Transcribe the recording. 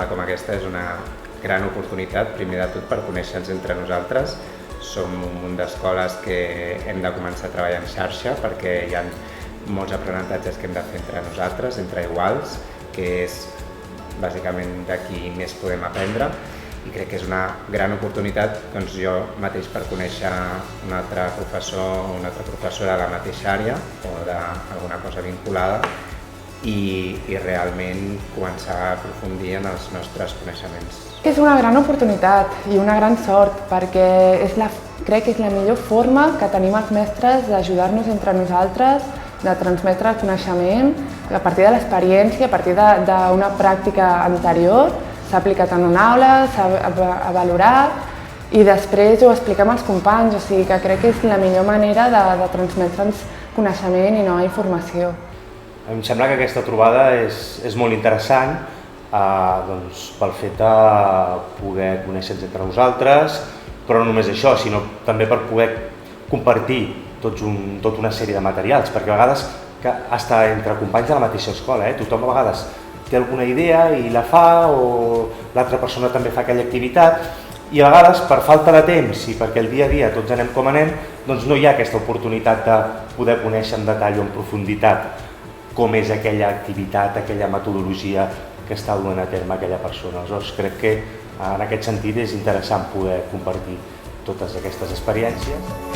jornada com aquesta és una gran oportunitat, primer de tot per conèixer-nos entre nosaltres. Som un munt d'escoles que hem de començar a treballar en xarxa perquè hi ha molts aprenentatges que hem de fer entre nosaltres, entre iguals, que és bàsicament de qui més podem aprendre, i crec que és una gran oportunitat jo mateix per conèixer un altre professor o una altra professora de la mateixa àrea o d'alguna cosa vinculada i realment començar a aprofundir en els nostres coneixements. És una gran oportunitat i una gran sort perquè crec que és la millor forma que tenim els mestres d'ajudar-nos entre nosaltres, de transmetre el coneixement a partir de l'experiència, a partir d'una pràctica anterior, s'ha aplicat en una aula, s'ha valorat i després ho expliquem als companys, o sigui que crec que és la millor manera de transmetre'ns coneixement i nova informació. A mi em sembla que aquesta trobada és molt interessant pel fet de poder conèixer-nos entre nosaltres, però no només això, sinó també per poder compartir tota una sèrie de materials, perquè a vegades fins entre companys de la mateixa escola, tothom a vegades té alguna idea i la fa, o l'altra persona també fa aquella activitat, i a vegades per falta de temps i perquè el dia a dia tots anem com anem, doncs no hi ha aquesta oportunitat de poder conèixer en detall o en profunditat com és aquella activitat, aquella metodologia que està duent a terme aquella persona. Aleshores crec que en aquest sentit és interessant poder compartir totes aquestes experiències.